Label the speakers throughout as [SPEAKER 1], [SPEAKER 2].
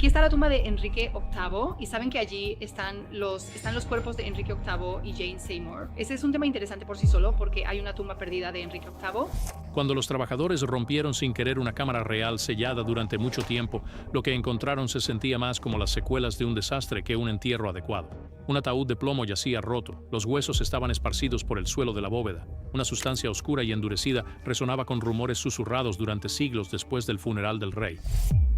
[SPEAKER 1] Aquí está la tumba de Enrique VIII y saben que allí están los cuerpos de Enrique VIII y Jane Seymour. Ese es un tema interesante por sí solo porque hay una tumba perdida de Enrique VIII.
[SPEAKER 2] Cuando los trabajadores rompieron sin querer una cámara real sellada durante mucho tiempo, lo que encontraron se sentía más como las secuelas de un desastre que un entierro adecuado. Un ataúd de plomo yacía roto, los huesos estaban esparcidos por el suelo de la bóveda. Una sustancia oscura y endurecida resonaba con rumores susurrados durante siglos después del funeral del rey.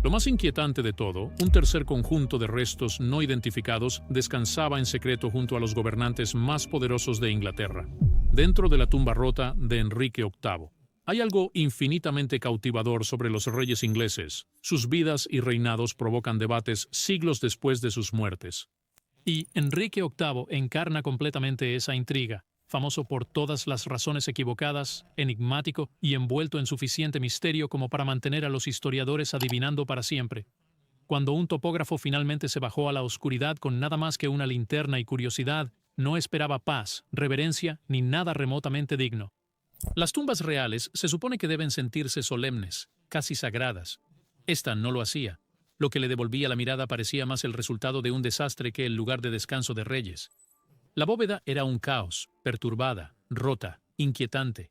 [SPEAKER 2] Lo más inquietante de todo, un tercer conjunto de restos no identificados descansaba en secreto junto a los gobernantes más poderosos de Inglaterra, dentro de la tumba rota de Enrique VIII. Hay algo infinitamente cautivador sobre los reyes ingleses. Sus vidas y reinados provocan debates siglos después de sus muertes. Y Enrique VIII encarna completamente esa intriga, famoso por todas las razones equivocadas, enigmático y envuelto en suficiente misterio como para mantener a los historiadores adivinando para siempre. Cuando un topógrafo finalmente se bajó a la oscuridad con nada más que una linterna y curiosidad, no esperaba paz, reverencia ni nada remotamente digno. Las tumbas reales se supone que deben sentirse solemnes, casi sagradas. Esta no lo hacía. Lo que le devolvía la mirada parecía más el resultado de un desastre que el lugar de descanso de reyes. La bóveda era un caos, perturbada, rota, inquietante.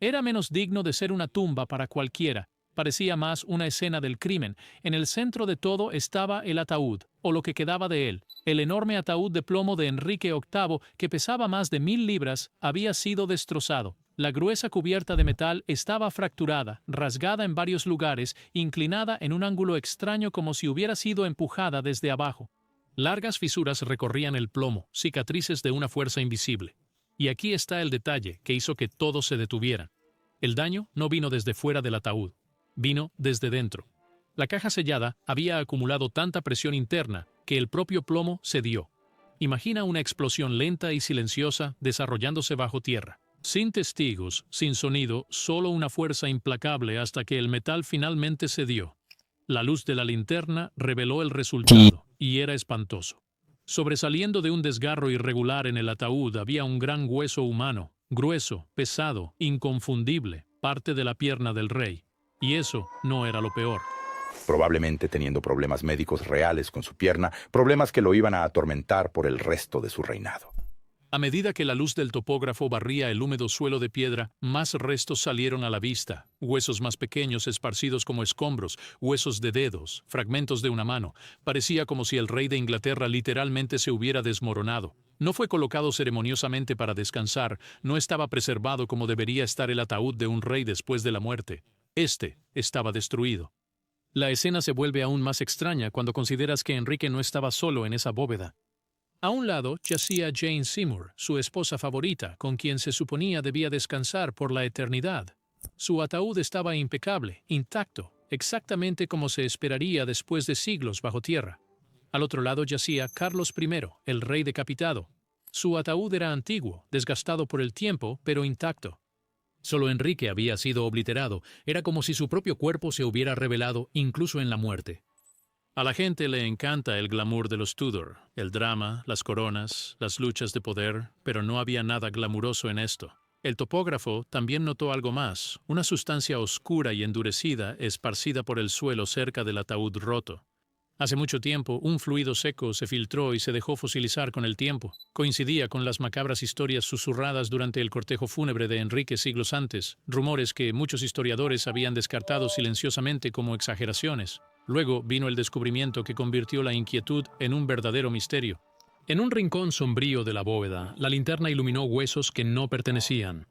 [SPEAKER 2] Era menos digno de ser una tumba para cualquiera. Parecía más una escena del crimen. En el centro de todo estaba el ataúd, o lo que quedaba de él. El enorme ataúd de plomo de Enrique VIII, que pesaba más de 1000 libras, había sido destrozado. La gruesa cubierta de metal estaba fracturada, rasgada en varios lugares, inclinada en un ángulo extraño como si hubiera sido empujada desde abajo. Largas fisuras recorrían el plomo, cicatrices de una fuerza invisible. Y aquí está el detalle que hizo que todos se detuvieran. El daño no vino desde fuera del ataúd, vino desde dentro. La caja sellada había acumulado tanta presión interna que el propio plomo cedió. Imagina una explosión lenta y silenciosa desarrollándose bajo tierra. Sin testigos, sin sonido, solo una fuerza implacable hasta que el metal finalmente cedió. La luz de la linterna reveló el resultado, y era espantoso. Sobresaliendo de un desgarro irregular en el ataúd había un gran hueso humano, grueso, pesado, inconfundible, parte de la pierna del rey. Y eso no era lo peor.
[SPEAKER 3] Probablemente teniendo problemas médicos reales con su pierna, problemas que lo iban a atormentar por el resto de su reinado.
[SPEAKER 2] A medida que la luz del topógrafo barría el húmedo suelo de piedra, más restos salieron a la vista. Huesos más pequeños esparcidos como escombros, huesos de dedos, fragmentos de una mano. Parecía como si el rey de Inglaterra literalmente se hubiera desmoronado. No fue colocado ceremoniosamente para descansar, no estaba preservado como debería estar el ataúd de un rey después de la muerte. Este estaba destruido. La escena se vuelve aún más extraña cuando consideras que Enrique no estaba solo en esa bóveda. A un lado yacía Jane Seymour, su esposa favorita, con quien se suponía debía descansar por la eternidad. Su ataúd estaba impecable, intacto, exactamente como se esperaría después de siglos bajo tierra. Al otro lado yacía Carlos I, el rey decapitado. Su ataúd era antiguo, desgastado por el tiempo, pero intacto. Solo Enrique había sido obliterado, era como si su propio cuerpo se hubiera revelado incluso en la muerte. A la gente le encanta el glamour de los Tudor, el drama, las coronas, las luchas de poder, pero no había nada glamuroso en esto. El topógrafo también notó algo más, una sustancia oscura y endurecida esparcida por el suelo cerca del ataúd roto. Hace mucho tiempo, un fluido seco se filtró y se dejó fosilizar con el tiempo. Coincidía con las macabras historias susurradas durante el cortejo fúnebre de Enrique siglos antes, rumores que muchos historiadores habían descartado silenciosamente como exageraciones. Luego vino el descubrimiento que convirtió la inquietud en un verdadero misterio. En un rincón sombrío de la bóveda, la linterna iluminó huesos que no pertenecían.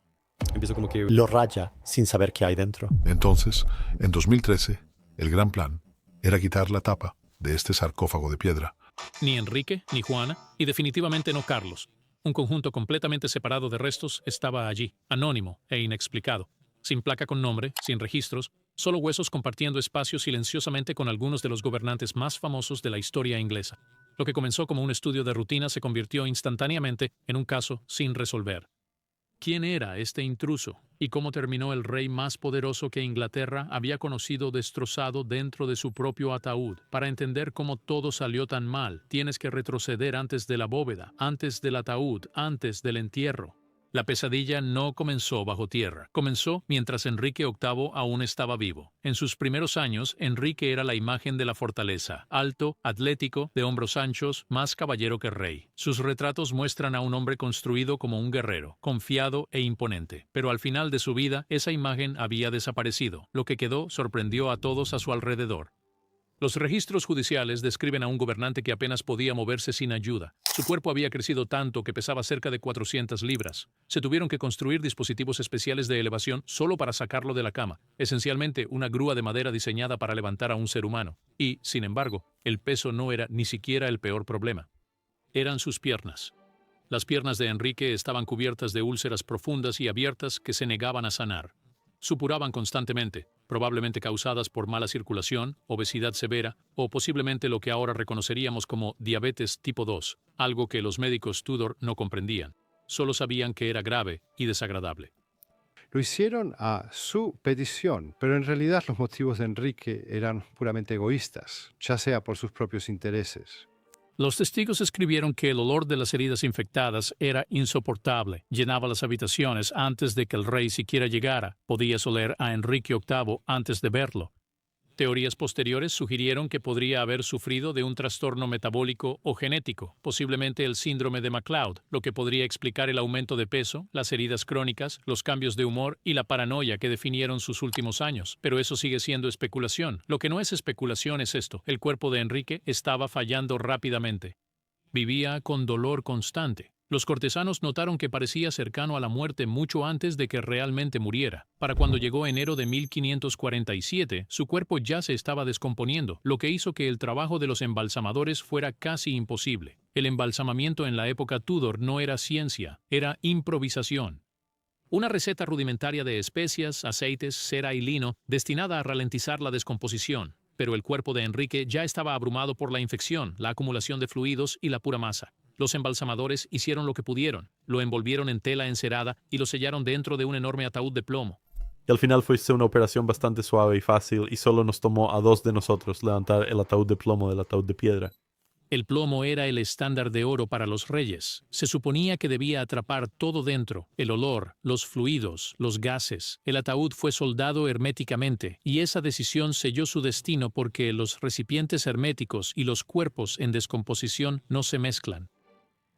[SPEAKER 4] Empiezo como que lo raya sin saber qué hay dentro.
[SPEAKER 5] Entonces, en 2013, el gran plan era quitar la tapa de este sarcófago de piedra.
[SPEAKER 2] Ni Enrique, ni Juana, y definitivamente no Carlos. Un conjunto completamente separado de restos estaba allí, anónimo e inexplicado, sin placa con nombre, sin registros, solo huesos compartiendo espacio silenciosamente con algunos de los gobernantes más famosos de la historia inglesa. Lo que comenzó como un estudio de rutina se convirtió instantáneamente en un caso sin resolver. ¿Quién era este intruso? ¿Y cómo terminó el rey más poderoso que Inglaterra había conocido destrozado dentro de su propio ataúd? Para entender cómo todo salió tan mal, tienes que retroceder antes de la bóveda, antes del ataúd, antes del entierro. La pesadilla no comenzó bajo tierra, comenzó mientras Enrique VIII aún estaba vivo. En sus primeros años, Enrique era la imagen de la fortaleza, alto, atlético, de hombros anchos, más caballero que rey. Sus retratos muestran a un hombre construido como un guerrero, confiado e imponente. Pero al final de su vida, esa imagen había desaparecido. Lo que quedó sorprendió a todos a su alrededor. Los registros judiciales describen a un gobernante que apenas podía moverse sin ayuda. Su cuerpo había crecido tanto que pesaba cerca de 400 libras. Se tuvieron que construir dispositivos especiales de elevación solo para sacarlo de la cama, esencialmente una grúa de madera diseñada para levantar a un ser humano. Y, sin embargo, el peso no era ni siquiera el peor problema. Eran sus piernas. Las piernas de Enrique estaban cubiertas de úlceras profundas y abiertas que se negaban a sanar. Supuraban constantemente, probablemente causadas por mala circulación, obesidad severa o posiblemente lo que ahora reconoceríamos como diabetes tipo 2, algo que los médicos Tudor no comprendían. Solo sabían que era grave y desagradable.
[SPEAKER 6] Lo hicieron a su petición, pero en realidad los motivos de Enrique eran puramente egoístas, ya sea por sus propios intereses.
[SPEAKER 2] Los testigos escribieron que el olor de las heridas infectadas era insoportable, llenaba las habitaciones antes de que el rey siquiera llegara, podías oler a Enrique VIII antes de verlo. Teorías posteriores sugirieron que podría haber sufrido de un trastorno metabólico o genético, posiblemente el síndrome de MacLeod, lo que podría explicar el aumento de peso, las heridas crónicas, los cambios de humor y la paranoia que definieron sus últimos años. Pero eso sigue siendo especulación. Lo que no es especulación es esto: el cuerpo de Enrique estaba fallando rápidamente. Vivía con dolor constante. Los cortesanos notaron que parecía cercano a la muerte mucho antes de que realmente muriera. Para cuando llegó enero de 1547, su cuerpo ya se estaba descomponiendo, lo que hizo que el trabajo de los embalsamadores fuera casi imposible. El embalsamamiento en la época Tudor no era ciencia, era improvisación. Una receta rudimentaria de especias, aceites, cera y lino, destinada a ralentizar la descomposición. Pero el cuerpo de Enrique ya estaba abrumado por la infección, la acumulación de fluidos y la pura masa. Los embalsamadores hicieron lo que pudieron, lo envolvieron en tela encerada y lo sellaron dentro de un enorme ataúd de plomo.
[SPEAKER 4] Y al final fue una operación bastante suave y fácil, y solo nos tomó a 2 de nosotros levantar el ataúd de plomo del ataúd de piedra.
[SPEAKER 2] El plomo era el estándar de oro para los reyes. Se suponía que debía atrapar todo dentro: el olor, los fluidos, los gases. El ataúd fue soldado herméticamente, y esa decisión selló su destino porque los recipientes herméticos y los cuerpos en descomposición no se mezclan.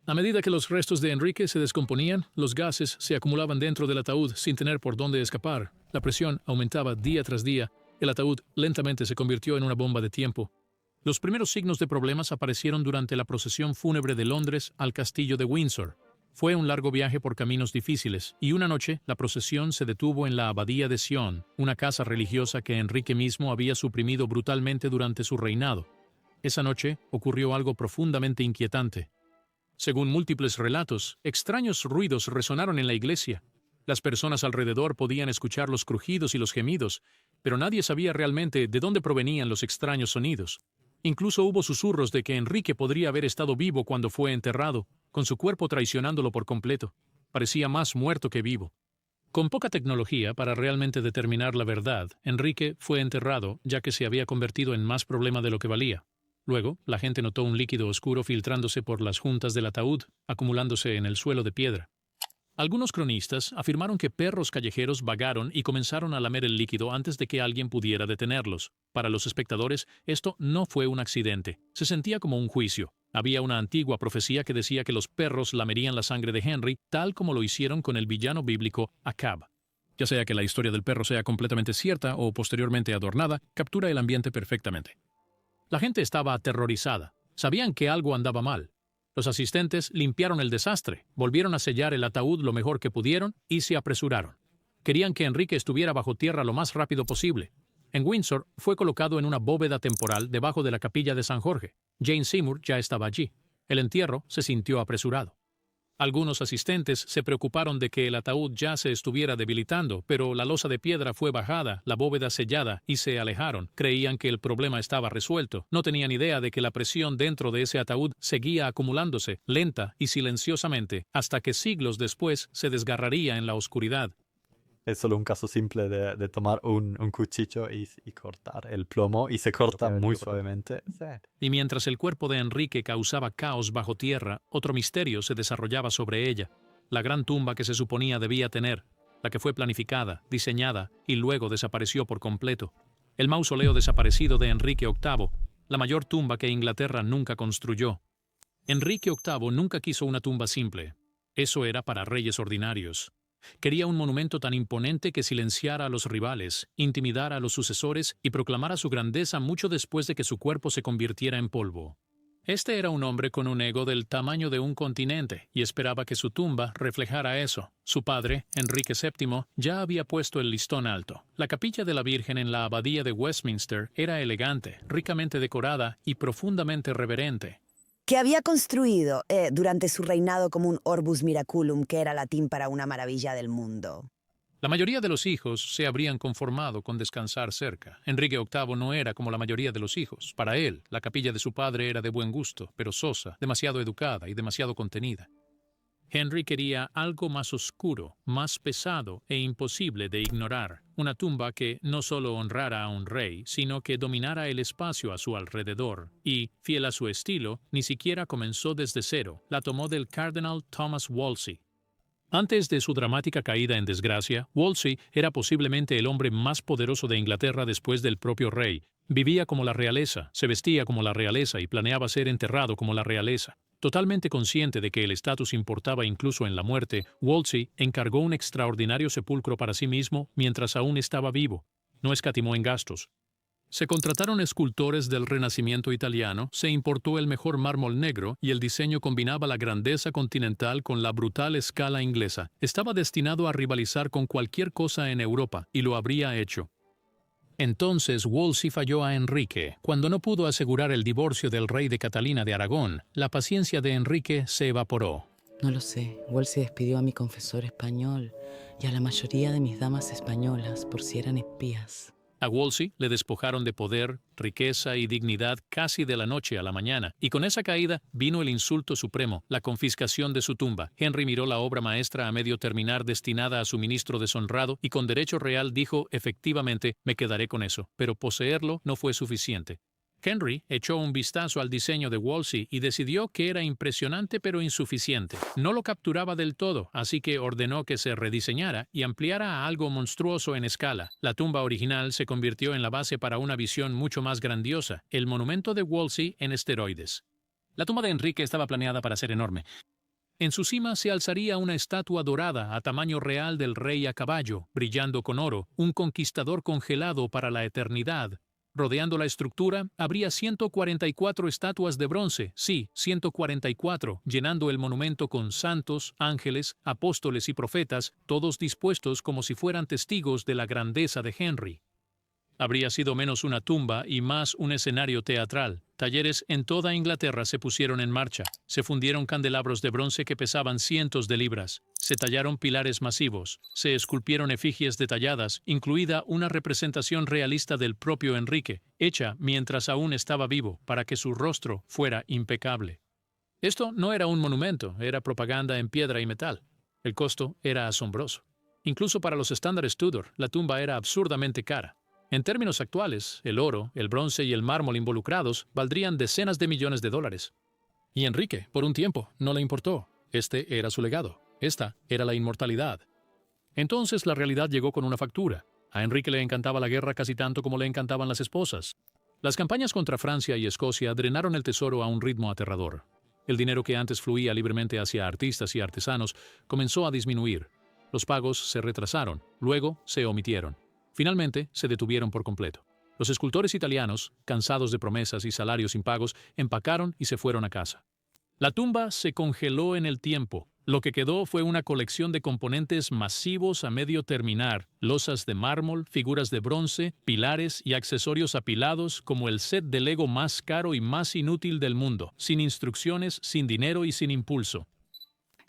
[SPEAKER 2] A medida que los restos de Enrique se descomponían, los gases se acumulaban dentro del ataúd sin tener por dónde escapar. La presión aumentaba día tras día. El ataúd lentamente se convirtió en una bomba de tiempo. Los primeros signos de problemas aparecieron durante la procesión fúnebre de Londres al castillo de Windsor. Fue un largo viaje por caminos difíciles, y una noche la procesión se detuvo en la abadía de Sion, una casa religiosa que Enrique mismo había suprimido brutalmente durante su reinado. Esa noche ocurrió algo profundamente inquietante. Según múltiples relatos, extraños ruidos resonaron en la iglesia. Las personas alrededor podían escuchar los crujidos y los gemidos, pero nadie sabía realmente de dónde provenían los extraños sonidos. Incluso hubo susurros de que Enrique podría haber estado vivo cuando fue enterrado, con su cuerpo traicionándolo por completo. Parecía más muerto que vivo. Con poca tecnología para realmente determinar la verdad, Enrique fue enterrado ya que se había convertido en más problema de lo que valía. Luego, la gente notó un líquido oscuro filtrándose por las juntas del ataúd, acumulándose en el suelo de piedra. Algunos cronistas afirmaron que perros callejeros vagaron y comenzaron a lamer el líquido antes de que alguien pudiera detenerlos. Para los espectadores, esto no fue un accidente. Se sentía como un juicio. Había una antigua profecía que decía que los perros lamerían la sangre de Henry, tal como lo hicieron con el villano bíblico Acab. Ya sea que la historia del perro sea completamente cierta o posteriormente adornada, captura el ambiente perfectamente. La gente estaba aterrorizada. Sabían que algo andaba mal. Los asistentes limpiaron el desastre, volvieron a sellar el ataúd lo mejor que pudieron y se apresuraron. Querían que Enrique estuviera bajo tierra lo más rápido posible. En Windsor fue colocado en una bóveda temporal debajo de la capilla de San Jorge. Jane Seymour ya estaba allí. El entierro se sintió apresurado. Algunos asistentes se preocuparon de que el ataúd ya se estuviera debilitando, pero la losa de piedra fue bajada, la bóveda sellada y se alejaron. Creían que el problema estaba resuelto. No tenían idea de que la presión dentro de ese ataúd seguía acumulándose, lenta y silenciosamente, hasta que siglos después se desgarraría en la oscuridad.
[SPEAKER 4] Es solo un caso simple de tomar un cuchillo y cortar el plomo, y se corta muy suavemente. Sí.
[SPEAKER 2] Y mientras el cuerpo de Enrique causaba caos bajo tierra, otro misterio se desarrollaba sobre ella. la gran tumba que se suponía debía tener, la que fue planificada, diseñada y luego desapareció por completo. El mausoleo desaparecido de Enrique VIII, la mayor tumba que Inglaterra nunca construyó. Enrique VIII nunca quiso una tumba simple. Eso era para reyes ordinarios. Quería un monumento tan imponente que silenciara a los rivales, intimidara a los sucesores y proclamara su grandeza mucho después de que su cuerpo se convirtiera en polvo. Este era un hombre con un ego del tamaño de un continente y esperaba que su tumba reflejara eso. Su padre, Enrique VII, ya había puesto el listón alto. La capilla de la Virgen en la abadía de Westminster era elegante, ricamente decorada y profundamente reverente.
[SPEAKER 7] Que había construido durante su reinado como un Orbus Miraculum, que era latín para una maravilla del mundo.
[SPEAKER 2] La mayoría de los hijos se habrían conformado con descansar cerca. Enrique VIII no era como la mayoría de los hijos. Para él, la capilla de su padre era de buen gusto, pero sosa, demasiado educada y demasiado contenida. Henry quería algo más oscuro, más pesado e imposible de ignorar. Una tumba que no solo honrara a un rey, sino que dominara el espacio a su alrededor. Y, fiel a su estilo, ni siquiera comenzó desde cero. La tomó del Cardenal Thomas Wolsey. Antes de su dramática caída en desgracia, Wolsey era posiblemente el hombre más poderoso de Inglaterra después del propio rey. Vivía como la realeza, se vestía como la realeza y planeaba ser enterrado como la realeza. Totalmente consciente de que el estatus importaba incluso en la muerte, Wolsey encargó un extraordinario sepulcro para sí mismo mientras aún estaba vivo. No escatimó en gastos. Se contrataron escultores del Renacimiento italiano, se importó el mejor mármol negro y el diseño combinaba la grandeza continental con la brutal escala inglesa. Estaba destinado a rivalizar con cualquier cosa en Europa y lo habría hecho. Entonces Wolsey falló a Enrique. Cuando no pudo asegurar el divorcio del rey de Catalina de Aragón, la paciencia de Enrique se evaporó.
[SPEAKER 8] No lo sé. Wolsey despidió a mi confesor español y a la mayoría de mis damas españolas por si eran espías.
[SPEAKER 2] A Wolsey le despojaron de poder, riqueza y dignidad casi de la noche a la mañana, y con esa caída vino el insulto supremo, la confiscación de su tumba. Henry miró la obra maestra a medio terminar destinada a su ministro deshonrado y con derecho real dijo, efectivamente, me quedaré con eso, pero poseerlo no fue suficiente. Henry echó un vistazo al diseño de Wolsey y decidió que era impresionante pero insuficiente. No lo capturaba del todo, así que ordenó que se rediseñara y ampliara a algo monstruoso en escala. La tumba original se convirtió en la base para una visión mucho más grandiosa, el monumento de Wolsey en esteroides. La tumba de Enrique estaba planeada para ser enorme. En su cima se alzaría una estatua dorada a tamaño real del rey a caballo, brillando con oro, un conquistador congelado para la eternidad. Rodeando la estructura, habría 144 estatuas de bronce, sí, 144, llenando el monumento con santos, ángeles, apóstoles y profetas, todos dispuestos como si fueran testigos de la grandeza de Henry. Habría sido menos una tumba y más un escenario teatral. Talleres en toda Inglaterra se pusieron en marcha. Se fundieron candelabros de bronce que pesaban cientos de libras. Se tallaron pilares masivos. Se esculpieron efigies detalladas, incluida una representación realista del propio Enrique, hecha mientras aún estaba vivo, para que su rostro fuera impecable. Esto no era un monumento, era propaganda en piedra y metal. El costo era asombroso. Incluso para los estándares Tudor, la tumba era absurdamente cara. En términos actuales, el oro, el bronce y el mármol involucrados valdrían decenas de millones de dólares. Y Enrique, por un tiempo, no le importó. Este era su legado. Esta era la inmortalidad. Entonces la realidad llegó con una factura. A Enrique le encantaba la guerra casi tanto como le encantaban las esposas. Las campañas contra Francia y Escocia drenaron el tesoro a un ritmo aterrador. El dinero que antes fluía libremente hacia artistas y artesanos comenzó a disminuir. Los pagos se retrasaron, luego se omitieron. Finalmente, se detuvieron por completo. Los escultores italianos, cansados de promesas y salarios impagos, empacaron y se fueron a casa. La tumba se congeló en el tiempo. Lo que quedó fue una colección de componentes masivos a medio terminar, losas de mármol, figuras de bronce, pilares y accesorios apilados como el set de Lego más caro y más inútil del mundo, sin instrucciones, sin dinero y sin impulso.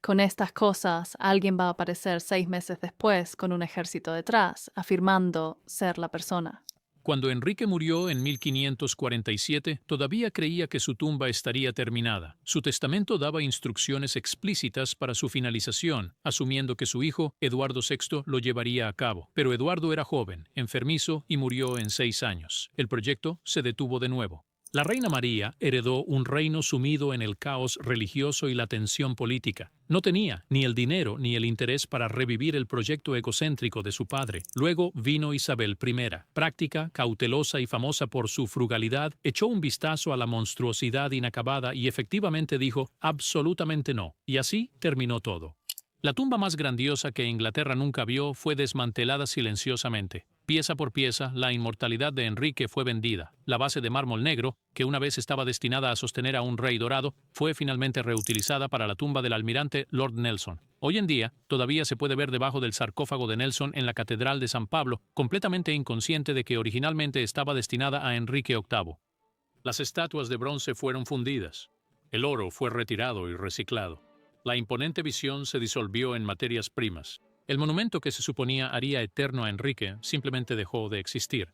[SPEAKER 9] Con estas cosas, alguien va a aparecer 6 meses después con un ejército detrás, afirmando ser la persona.
[SPEAKER 2] Cuando Enrique murió en 1547, todavía creía que su tumba estaría terminada. Su testamento daba instrucciones explícitas para su finalización, asumiendo que su hijo, Eduardo VI, lo llevaría a cabo. Pero Eduardo era joven, enfermizo y murió en 6 años. El proyecto se detuvo de nuevo. La reina María heredó un reino sumido en el caos religioso y la tensión política. No tenía ni el dinero ni el interés para revivir el proyecto egocéntrico de su padre. Luego vino Isabel I. Práctica, cautelosa y famosa por su frugalidad, echó un vistazo a la monstruosidad inacabada y efectivamente dijo absolutamente no. Y así terminó todo. La tumba más grandiosa que Inglaterra nunca vio fue desmantelada silenciosamente. Pieza por pieza, la inmortalidad de Enrique fue vendida. La base de mármol negro, que una vez estaba destinada a sostener a un rey dorado, fue finalmente reutilizada para la tumba del almirante Lord Nelson. Hoy en día, todavía se puede ver debajo del sarcófago de Nelson en la Catedral de San Pablo, completamente inconsciente de que originalmente estaba destinada a Enrique VIII. Las estatuas de bronce fueron fundidas. El oro fue retirado y reciclado. La imponente visión se disolvió en materias primas. El monumento que se suponía haría eterno a Enrique simplemente dejó de existir.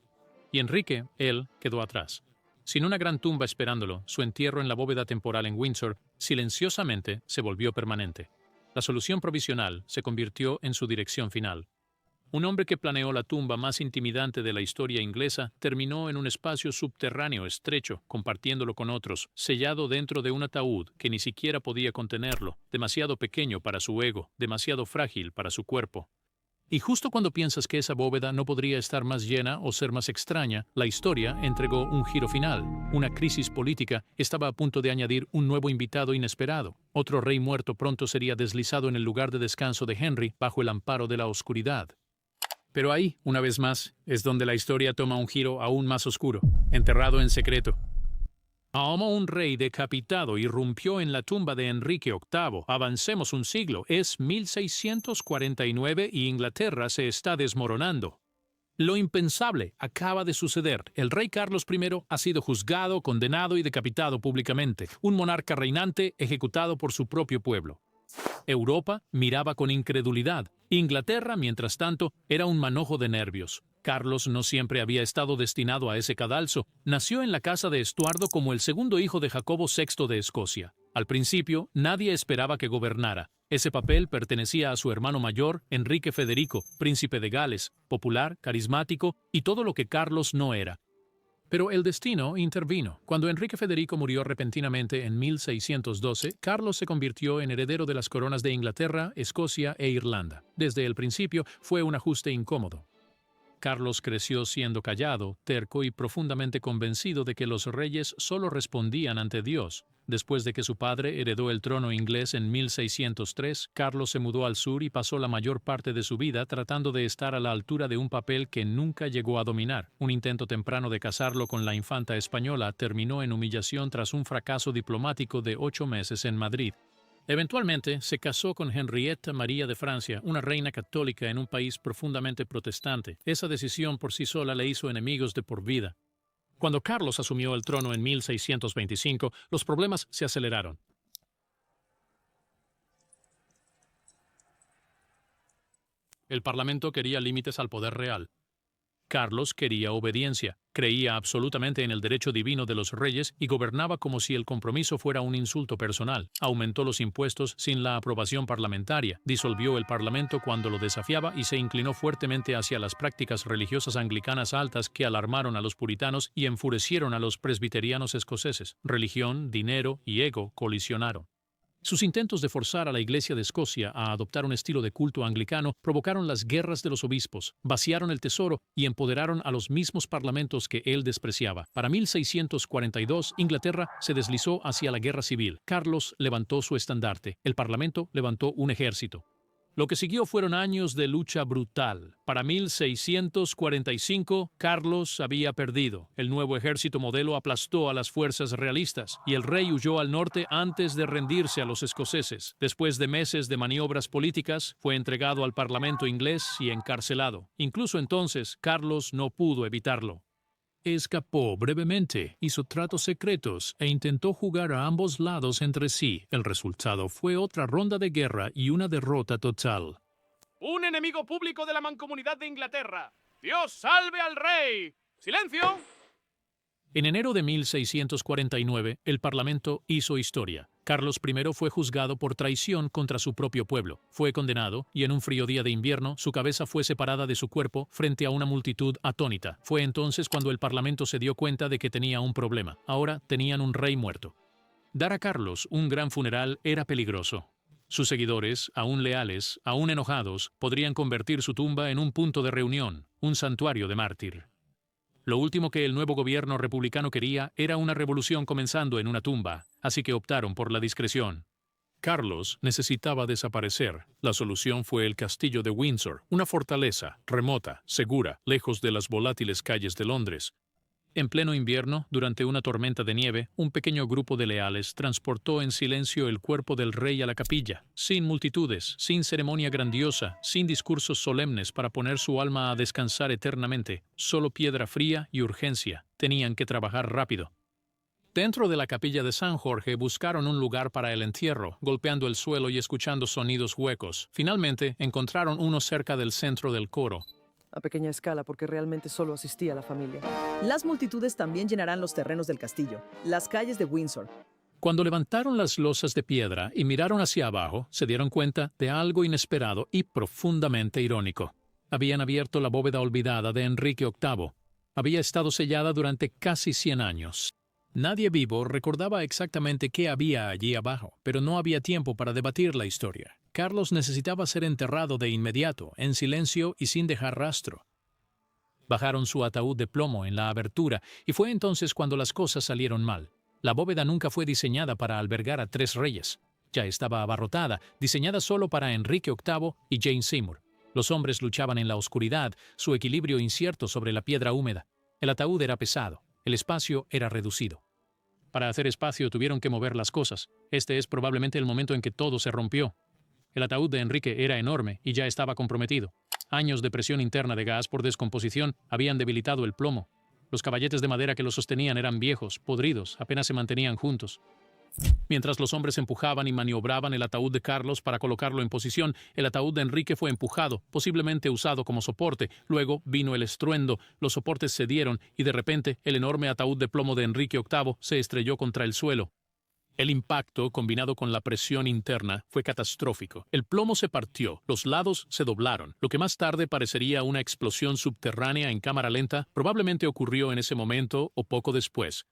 [SPEAKER 2] Y Enrique, él, quedó atrás. Sin una gran tumba esperándolo, su entierro en la bóveda temporal en Windsor silenciosamente se volvió permanente. La solución provisional se convirtió en su dirección final. Un hombre que planeó la tumba más intimidante de la historia inglesa terminó en un espacio subterráneo estrecho, compartiéndolo con otros, sellado dentro de un ataúd que ni siquiera podía contenerlo, demasiado pequeño para su ego, demasiado frágil para su cuerpo. Y justo cuando piensas que esa bóveda no podría estar más llena o ser más extraña, la historia entregó un giro final. Una crisis política estaba a punto de añadir un nuevo invitado inesperado. Otro rey muerto pronto sería deslizado en el lugar de descanso de Henry bajo el amparo de la oscuridad. Pero ahí, una vez más, es donde la historia toma un giro aún más oscuro, enterrado en secreto. Como un rey decapitado irrumpió en la tumba de Enrique VIII. Avancemos un siglo, es 1649 y Inglaterra se está desmoronando. Lo impensable acaba de suceder. El rey Carlos I ha sido juzgado, condenado y decapitado públicamente. Un monarca reinante ejecutado por su propio pueblo. Europa miraba con incredulidad. Inglaterra, mientras tanto, era un manojo de nervios. Carlos no siempre había estado destinado a ese cadalso. Nació en la casa de Estuardo como el segundo hijo de Jacobo VI de Escocia. Al principio, nadie esperaba que gobernara. Ese papel pertenecía a su hermano mayor, Enrique Federico, príncipe de Gales, popular, carismático y todo lo que Carlos no era. Pero el destino intervino. Cuando Enrique Federico murió repentinamente en 1612, Carlos se convirtió en heredero de las coronas de Inglaterra, Escocia e Irlanda. Desde el principio fue un ajuste incómodo. Carlos creció siendo callado, terco y profundamente convencido de que los reyes solo respondían ante Dios. Después de que su padre heredó el trono inglés en 1603, Carlos se mudó al sur y pasó la mayor parte de su vida tratando de estar a la altura de un papel que nunca llegó a dominar. Un intento temprano de casarlo con la infanta española terminó en humillación tras un fracaso diplomático de 8 meses en Madrid. Eventualmente se casó con Henrietta María de Francia, una reina católica en un país profundamente protestante. Esa decisión por sí sola le hizo enemigos de por vida. Cuando Carlos asumió el trono en 1625, los problemas se aceleraron. El Parlamento quería límites al poder real. Carlos quería obediencia, creía absolutamente en el derecho divino de los reyes y gobernaba como si el compromiso fuera un insulto personal. Aumentó los impuestos sin la aprobación parlamentaria, disolvió el Parlamento cuando lo desafiaba y se inclinó fuertemente hacia las prácticas religiosas anglicanas altas que alarmaron a los puritanos y enfurecieron a los presbiterianos escoceses. Religión, dinero y ego colisionaron. Sus intentos de forzar a la Iglesia de Escocia a adoptar un estilo de culto anglicano provocaron las guerras de los obispos, vaciaron el tesoro y empoderaron a los mismos parlamentos que él despreciaba. Para 1642, Inglaterra se deslizó hacia la guerra civil. Carlos levantó su estandarte. El Parlamento levantó un ejército. Lo que siguió fueron años de lucha brutal. Para 1645, Carlos había perdido. El nuevo ejército modelo aplastó a las fuerzas realistas y el rey huyó al norte antes de rendirse a los escoceses. Después de meses de maniobras políticas, fue entregado al Parlamento inglés y encarcelado. Incluso entonces, Carlos no pudo evitarlo. Escapó brevemente, hizo tratos secretos e intentó jugar a ambos lados entre sí. El resultado fue otra ronda de guerra y una derrota total.
[SPEAKER 10] ¡Un enemigo público de la mancomunidad de Inglaterra! ¡Dios salve al rey! ¡Silencio!
[SPEAKER 2] En enero de 1649, el Parlamento hizo historia. Carlos I fue juzgado por traición contra su propio pueblo. Fue condenado y en un frío día de invierno su cabeza fue separada de su cuerpo frente a una multitud atónita. Fue entonces cuando el Parlamento se dio cuenta de que tenía un problema. Ahora tenían un rey muerto. Dar a Carlos un gran funeral era peligroso. Sus seguidores, aún leales, aún enojados, podrían convertir su tumba en un punto de reunión, un santuario de mártir. Lo último que el nuevo gobierno republicano quería era una revolución comenzando en una tumba, así que optaron por la discreción. Carlos necesitaba desaparecer. La solución fue el castillo de Windsor, una fortaleza, remota, segura, lejos de las volátiles calles de Londres. En pleno invierno, durante una tormenta de nieve, un pequeño grupo de leales transportó en silencio el cuerpo del rey a la capilla, sin multitudes, sin ceremonia grandiosa, sin discursos solemnes para poner su alma a descansar eternamente, solo piedra fría y urgencia. Tenían que trabajar rápido. Dentro de la capilla de San Jorge buscaron un lugar para el entierro, golpeando el suelo y escuchando sonidos huecos. Finalmente, encontraron uno cerca del centro del coro.
[SPEAKER 11] A pequeña escala porque realmente solo asistía la familia. Las multitudes también llenarán los terrenos del castillo, las calles de Windsor.
[SPEAKER 2] Cuando levantaron las losas de piedra y miraron hacia abajo, se dieron cuenta de algo inesperado y profundamente irónico. Habían abierto la bóveda olvidada de Enrique VIII. Había estado sellada durante casi 100 años. Nadie vivo recordaba exactamente qué había allí abajo, pero no había tiempo para debatir la historia. Carlos necesitaba ser enterrado de inmediato, en silencio y sin dejar rastro. Bajaron su ataúd de plomo en la abertura y fue entonces cuando las cosas salieron mal. La bóveda nunca fue diseñada para albergar a 3 reyes. Ya estaba abarrotada, diseñada solo para Enrique VIII y Jane Seymour. Los hombres luchaban en la oscuridad, su equilibrio incierto sobre la piedra húmeda. El ataúd era pesado, el espacio era reducido. Para hacer espacio tuvieron que mover las cosas. Este es probablemente el momento en que todo se rompió. El ataúd de Enrique era enorme y ya estaba comprometido. Años de presión interna de gas por descomposición habían debilitado el plomo. Los caballetes de madera que lo sostenían eran viejos, podridos, apenas se mantenían juntos. Mientras los hombres empujaban y maniobraban el ataúd de Carlos para colocarlo en posición, el ataúd de Enrique fue empujado, posiblemente usado como soporte. Luego vino el estruendo, los soportes cedieron y de repente el enorme ataúd de plomo de Enrique VIII se estrelló contra el suelo. El impacto, combinado con la presión interna, fue catastrófico. El plomo se partió, los lados se doblaron. Lo que más tarde parecería una explosión subterránea en cámara lenta, probablemente ocurrió en ese momento o poco después.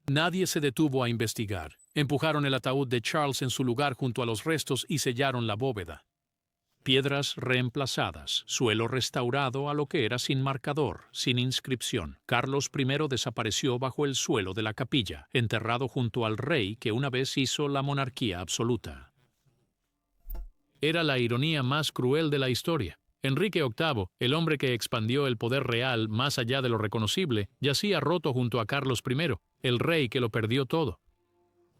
[SPEAKER 2] Nadie se detuvo a investigar. Empujaron el ataúd de Charles en su lugar junto a los restos y sellaron la bóveda. Piedras reemplazadas, suelo restaurado a lo que era sin marcador, sin inscripción. Carlos I desapareció bajo el suelo de la capilla, enterrado junto al rey que una vez hizo la monarquía absoluta. Era la ironía más cruel de la historia. Enrique VIII, el hombre que expandió el poder real más allá de lo reconocible, yacía roto junto a Carlos I, el rey que lo perdió todo.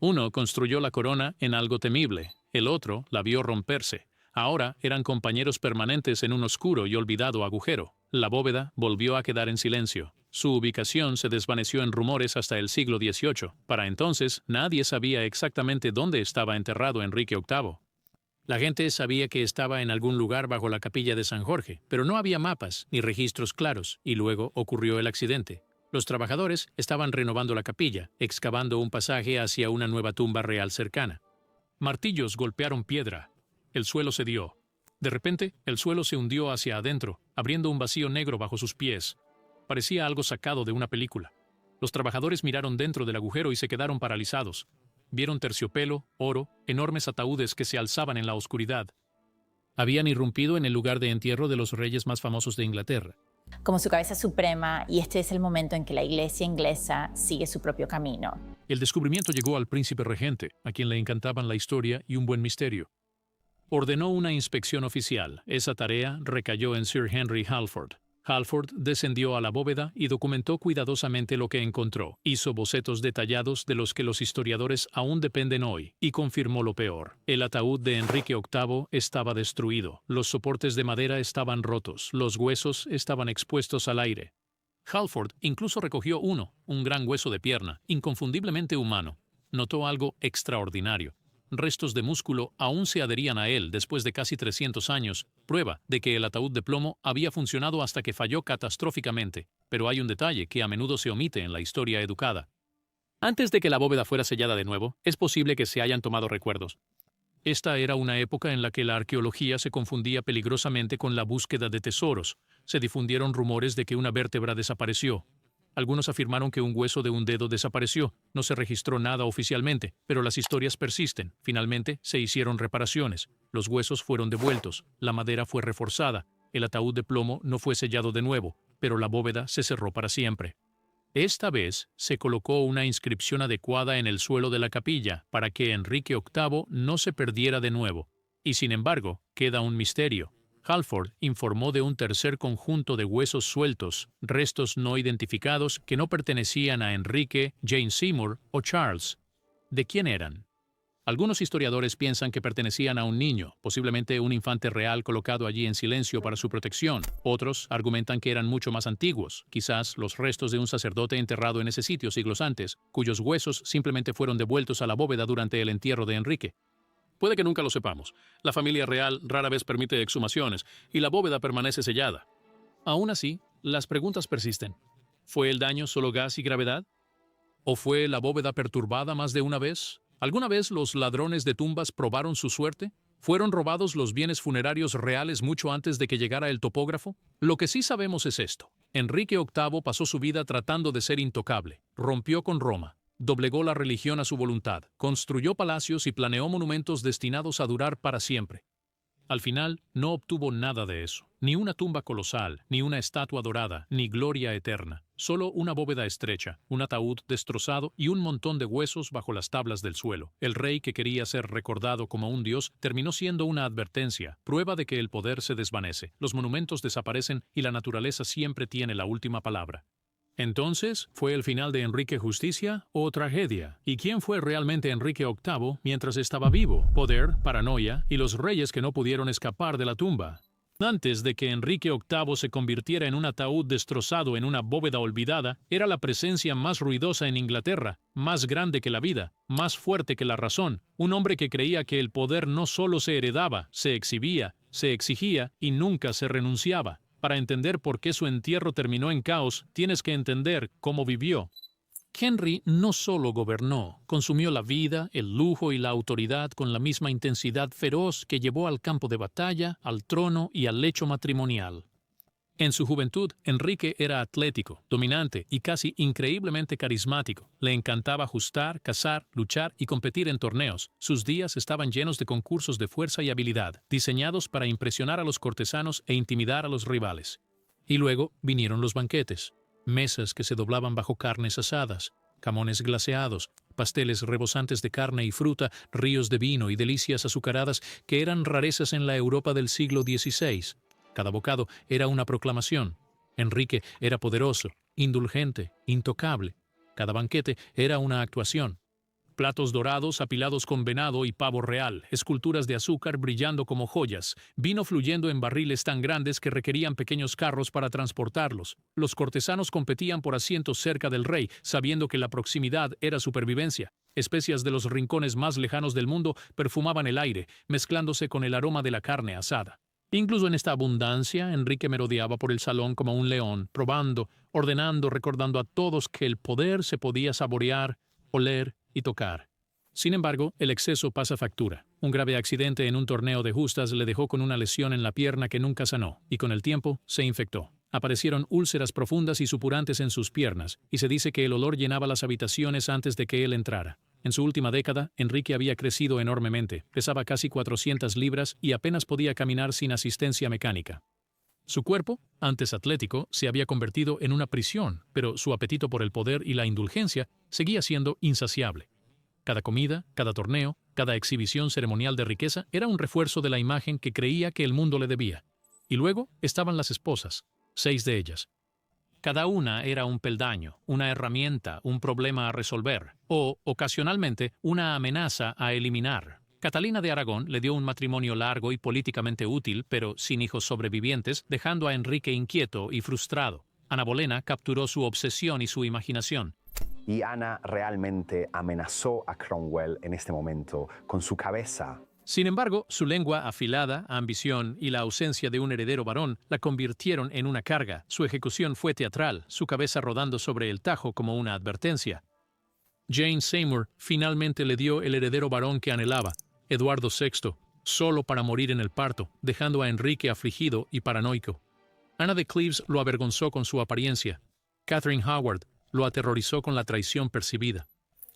[SPEAKER 2] Uno construyó la corona en algo temible, el otro la vio romperse. Ahora eran compañeros permanentes en un oscuro y olvidado agujero. La bóveda volvió a quedar en silencio. Su ubicación se desvaneció en rumores hasta el siglo XVIII. Para entonces, nadie sabía exactamente dónde estaba enterrado Enrique VIII. La gente sabía que estaba en algún lugar bajo la capilla de San Jorge, pero no había mapas ni registros claros, y luego ocurrió el accidente. Los trabajadores estaban renovando la capilla, excavando un pasaje hacia una nueva tumba real cercana. Martillos golpearon piedra. El suelo cedió. De repente, el suelo se hundió hacia adentro, abriendo un vacío negro bajo sus pies. Parecía algo sacado de una película. Los trabajadores miraron dentro del agujero y se quedaron paralizados. Vieron terciopelo, oro, enormes ataúdes que se alzaban en la oscuridad. Habían irrumpido en el lugar de entierro de los reyes más famosos de Inglaterra.
[SPEAKER 12] Como su cabeza suprema, y este es el momento en que la iglesia inglesa sigue su propio camino.
[SPEAKER 2] El descubrimiento llegó al príncipe regente, a quien le encantaban la historia y un buen misterio. Ordenó una inspección oficial. Esa tarea recayó en Sir Henry Halford. Halford descendió a la bóveda y documentó cuidadosamente lo que encontró. Hizo bocetos detallados de los que los historiadores aún dependen hoy, y confirmó lo peor. El ataúd de Enrique VIII estaba destruido. Los soportes de madera estaban rotos. Los huesos estaban expuestos al aire. Halford incluso recogió un gran hueso de pierna, inconfundiblemente humano. Notó algo extraordinario. Restos de músculo aún se adherían a él después de casi 300 años, prueba de que el ataúd de plomo había funcionado hasta que falló catastróficamente. Pero hay un detalle que a menudo se omite en la historia educada. Antes de que la bóveda fuera sellada de nuevo, es posible que se hayan tomado recuerdos. Esta era una época en la que la arqueología se confundía peligrosamente con la búsqueda de tesoros. Se difundieron rumores de que una vértebra desapareció. Algunos afirmaron que un hueso de un dedo desapareció. No se registró nada oficialmente, pero las historias persisten. Finalmente, se hicieron reparaciones. Los huesos fueron devueltos. La madera fue reforzada. El ataúd de plomo no fue sellado de nuevo, pero la bóveda se cerró para siempre. Esta vez se colocó una inscripción adecuada en el suelo de la capilla para que Enrique VIII no se perdiera de nuevo. Y sin embargo, queda un misterio. Halford informó de un tercer conjunto de huesos sueltos, restos no identificados que no pertenecían a Enrique, Jane Seymour o Charles. ¿De quién eran? Algunos historiadores piensan que pertenecían a un niño, posiblemente un infante real colocado allí en silencio para su protección. Otros argumentan que eran mucho más antiguos, quizás los restos de un sacerdote enterrado en ese sitio siglos antes, cuyos huesos simplemente fueron devueltos a la bóveda durante el entierro de Enrique. Puede que nunca lo sepamos. La familia real rara vez permite exhumaciones y la bóveda permanece sellada. Aún así, las preguntas persisten. ¿Fue el daño solo gas y gravedad? ¿O fue la bóveda perturbada más de una vez? ¿Alguna vez los ladrones de tumbas probaron su suerte? ¿Fueron robados los bienes funerarios reales mucho antes de que llegara el topógrafo? Lo que sí sabemos es esto. Enrique VIII pasó su vida tratando de ser intocable. Rompió con Roma. Doblegó la religión a su voluntad. Construyó palacios y planeó monumentos destinados a durar para siempre. Al final, no obtuvo nada de eso. Ni una tumba colosal, ni una estatua dorada, ni gloria eterna. Solo una bóveda estrecha, un ataúd destrozado y un montón de huesos bajo las tablas del suelo. El rey que quería ser recordado como un dios terminó siendo una advertencia, prueba de que el poder se desvanece, los monumentos desaparecen y la naturaleza siempre tiene la última palabra. Entonces, ¿fue el final de Enrique justicia o tragedia? ¿Y quién fue realmente Enrique VIII mientras estaba vivo? Poder, paranoia y los reyes que no pudieron escapar de la tumba. Antes de que Enrique VIII se convirtiera en un ataúd destrozado en una bóveda olvidada, era la presencia más ruidosa en Inglaterra, más grande que la vida, más fuerte que la razón, un hombre que creía que el poder no solo se heredaba, se exhibía, se exigía y nunca se renunciaba. Para entender por qué su entierro terminó en caos, tienes que entender cómo vivió. Henry no solo gobernó, consumió la vida, el lujo y la autoridad con la misma intensidad feroz que llevó al campo de batalla, al trono y al lecho matrimonial. En su juventud, Enrique era atlético, dominante y casi increíblemente carismático. Le encantaba ajustar, cazar, luchar y competir en torneos. Sus días estaban llenos de concursos de fuerza y habilidad, diseñados para impresionar a los cortesanos e intimidar a los rivales. Y luego vinieron los banquetes. Mesas que se doblaban bajo carnes asadas, jamones glaseados, pasteles rebosantes de carne y fruta, ríos de vino y delicias azucaradas que eran rarezas en la Europa del siglo XVI. Cada bocado era una proclamación. Enrique era poderoso, indulgente, intocable. Cada banquete era una actuación. Platos dorados apilados con venado y pavo real, esculturas de azúcar brillando como joyas, vino fluyendo en barriles tan grandes que requerían pequeños carros para transportarlos. Los cortesanos competían por asientos cerca del rey, sabiendo que la proximidad era supervivencia. Especias de los rincones más lejanos del mundo perfumaban el aire, mezclándose con el aroma de la carne asada. Incluso en esta abundancia, Enrique merodeaba por el salón como un león, probando, ordenando, recordando a todos que el poder se podía saborear, oler y tocar. Sin embargo, el exceso pasa factura. Un grave accidente en un torneo de justas le dejó con una lesión en la pierna que nunca sanó, y con el tiempo se infectó. Aparecieron úlceras profundas y supurantes en sus piernas, y se dice que el olor llenaba las habitaciones antes de que él entrara. En su última década, Enrique había crecido enormemente, pesaba casi 400 libras y apenas podía caminar sin asistencia mecánica. Su cuerpo, antes atlético, se había convertido en una prisión, pero su apetito por el poder y la indulgencia seguía siendo insaciable. Cada comida, cada torneo, cada exhibición ceremonial de riqueza era un refuerzo de la imagen que creía que el mundo le debía. Y luego estaban las esposas, 6 de ellas. Cada una era un peldaño, una herramienta, un problema a resolver, o, ocasionalmente, una amenaza a eliminar. Catalina de Aragón le dio un matrimonio largo y políticamente útil, pero sin hijos sobrevivientes, dejando a Enrique inquieto y frustrado. Ana Bolena capturó su obsesión y su imaginación.
[SPEAKER 13] Y Ana realmente amenazó a Cromwell en este momento con su cabeza.
[SPEAKER 2] Sin embargo, su lengua afilada, ambición y la ausencia de un heredero varón la convirtieron en una carga. Su ejecución fue teatral, su cabeza rodando sobre el tajo como una advertencia. Jane Seymour finalmente le dio el heredero varón que anhelaba, Eduardo VI, solo para morir en el parto, dejando a Enrique afligido y paranoico. Ana de Cleves lo avergonzó con su apariencia. Catherine Howard lo aterrorizó con la traición percibida.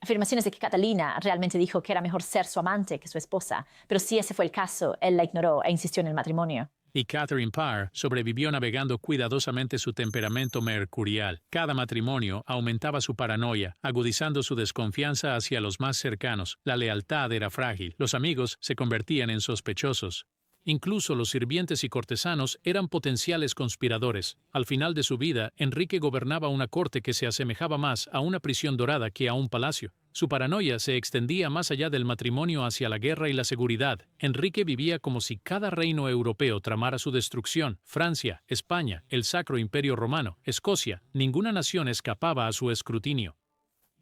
[SPEAKER 12] Afirmaciones de que Catalina realmente dijo que era mejor ser su amante que su esposa, pero si ese fue el caso, él la ignoró e insistió en el matrimonio.
[SPEAKER 2] Y Catherine Parr sobrevivió navegando cuidadosamente su temperamento mercurial. Cada matrimonio aumentaba su paranoia, agudizando su desconfianza hacia los más cercanos. La lealtad era frágil. Los amigos se convertían en sospechosos. Incluso los sirvientes y cortesanos eran potenciales conspiradores. Al final de su vida, Enrique gobernaba una corte que se asemejaba más a una prisión dorada que a un palacio. Su paranoia se extendía más allá del matrimonio hacia la guerra y la seguridad. Enrique vivía como si cada reino europeo tramara su destrucción. Francia, España, el Sacro Imperio Romano, Escocia, ninguna nación escapaba a su escrutinio.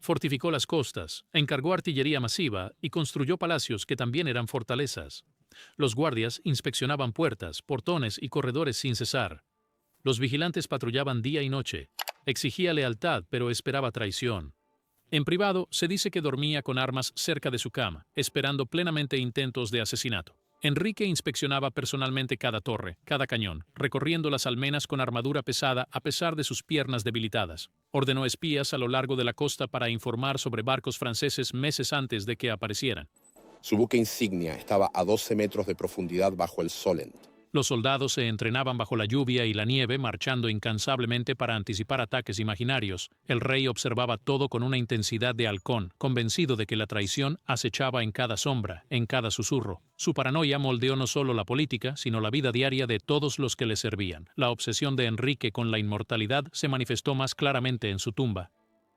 [SPEAKER 2] Fortificó las costas, encargó artillería masiva y construyó palacios que también eran fortalezas. Los guardias inspeccionaban puertas, portones y corredores sin cesar. Los vigilantes patrullaban día y noche. Exigía lealtad, pero esperaba traición. En privado, se dice que dormía con armas cerca de su cama, esperando plenamente intentos de asesinato. Enrique inspeccionaba personalmente cada torre, cada cañón, recorriendo las almenas con armadura pesada a pesar de sus piernas debilitadas. Ordenó espías a lo largo de la costa para informar sobre barcos franceses meses antes de que aparecieran.
[SPEAKER 14] Su buque insignia estaba a 12 metros de profundidad bajo el Solent.
[SPEAKER 2] Los soldados se entrenaban bajo la lluvia y la nieve, marchando incansablemente para anticipar ataques imaginarios. El rey observaba todo con una intensidad de halcón, convencido de que la traición acechaba en cada sombra, en cada susurro. Su paranoia moldeó no solo la política, sino la vida diaria de todos los que le servían. La obsesión de Enrique con la inmortalidad se manifestó más claramente en su tumba.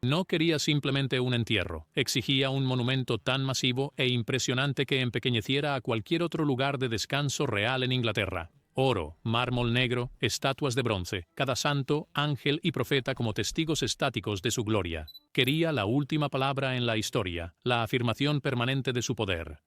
[SPEAKER 2] No quería simplemente un entierro, exigía un monumento tan masivo e impresionante que empequeñeciera a cualquier otro lugar de descanso real en Inglaterra. Oro, mármol negro, estatuas de bronce, cada santo, ángel y profeta como testigos estáticos de su gloria. Quería la última palabra en la historia, la afirmación permanente de su poder.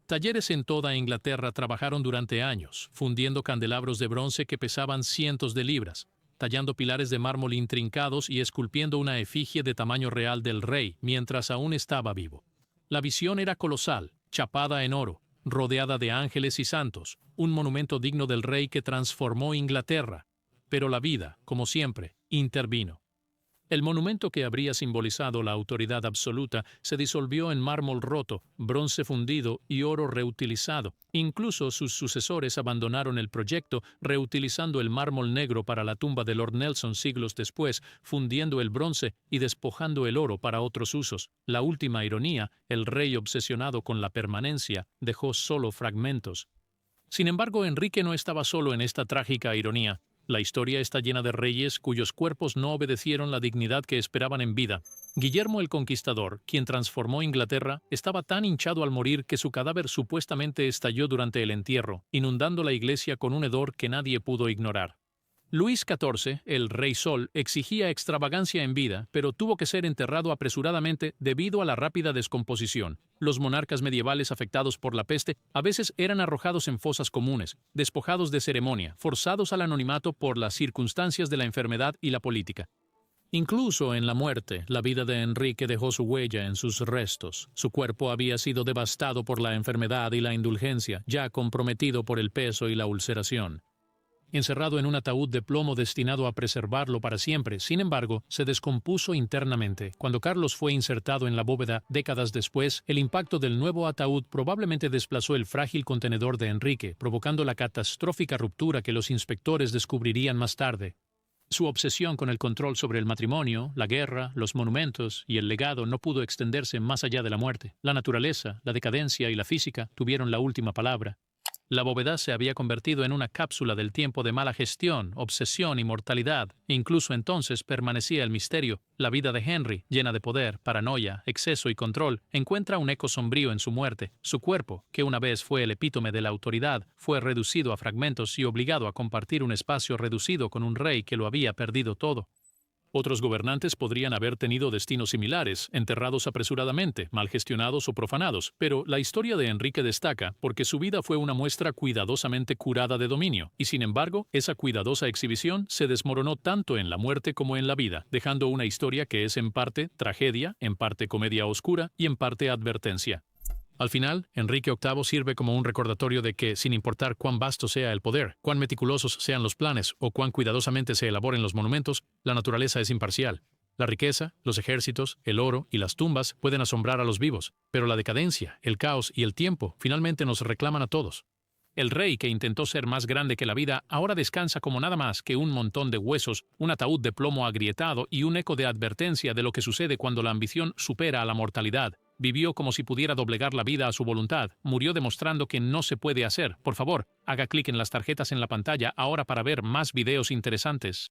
[SPEAKER 2] Talleres en toda Inglaterra trabajaron durante años, fundiendo candelabros de bronce que pesaban cientos de libras, tallando pilares de mármol intrincados y esculpiendo una efigie de tamaño real del rey mientras aún estaba vivo. La visión era colosal, chapada en oro, rodeada de ángeles y santos, un monumento digno del rey que transformó Inglaterra. Pero la vida, como siempre, intervino. El monumento que habría simbolizado la autoridad absoluta se disolvió en mármol roto, bronce fundido y oro reutilizado. Incluso sus sucesores abandonaron el proyecto, reutilizando el mármol negro para la tumba de Lord Nelson siglos después, fundiendo el bronce y despojando el oro para otros usos. La última ironía, el rey obsesionado con la permanencia, dejó solo fragmentos. Sin embargo, Enrique no estaba solo en esta trágica ironía. La historia está llena de reyes cuyos cuerpos no obedecieron la dignidad que esperaban en vida. Guillermo el Conquistador, quien transformó Inglaterra, estaba tan hinchado al morir que su cadáver supuestamente estalló durante el entierro, inundando la iglesia con un hedor que nadie pudo ignorar. Luis XIV, el Rey Sol, exigía extravagancia en vida, pero tuvo que ser enterrado apresuradamente debido a la rápida descomposición. Los monarcas medievales afectados por la peste a veces eran arrojados en fosas comunes, despojados de ceremonia, forzados al anonimato por las circunstancias de la enfermedad y la política. Incluso en la muerte, la vida de Enrique dejó su huella en sus restos. Su cuerpo había sido devastado por la enfermedad y la indulgencia, ya comprometido por el peso y la ulceración. Encerrado en un ataúd de plomo destinado a preservarlo para siempre, sin embargo, se descompuso internamente. Cuando Carlos fue insertado en la bóveda décadas después, el impacto del nuevo ataúd probablemente desplazó el frágil contenedor de Enrique, provocando la catastrófica ruptura que los inspectores descubrirían más tarde. Su obsesión con el control sobre el matrimonio, la guerra, los monumentos y el legado no pudo extenderse más allá de la muerte. La naturaleza, la decadencia y la física tuvieron la última palabra. La bóveda se había convertido en una cápsula del tiempo de mala gestión, obsesión y mortalidad. Incluso entonces permanecía el misterio. La vida de Henry, llena de poder, paranoia, exceso y control, encuentra un eco sombrío en su muerte. Su cuerpo, que una vez fue el epítome de la autoridad, fue reducido a fragmentos y obligado a compartir un espacio reducido con un rey que lo había perdido todo. Otros gobernantes podrían haber tenido destinos similares, enterrados apresuradamente, mal gestionados o profanados, pero la historia de Enrique destaca porque su vida fue una muestra cuidadosamente curada de dominio, y sin embargo, esa cuidadosa exhibición se desmoronó tanto en la muerte como en la vida, dejando una historia que es en parte tragedia, en parte comedia oscura y en parte advertencia. Al final, Enrique VIII sirve como un recordatorio de que, sin importar cuán vasto sea el poder, cuán meticulosos sean los planes o cuán cuidadosamente se elaboren los monumentos, la naturaleza es imparcial. La riqueza, los ejércitos, el oro y las tumbas pueden asombrar a los vivos, pero la decadencia, el caos y el tiempo finalmente nos reclaman a todos. El rey que intentó ser más grande que la vida ahora descansa como nada más que un montón de huesos, un ataúd de plomo agrietado y un eco de advertencia de lo que sucede cuando la ambición supera a la mortalidad. Vivió como si pudiera doblegar la vida a su voluntad. Murió demostrando que no se puede hacer. Por favor, haga clic en las tarjetas en la pantalla ahora para ver más videos interesantes.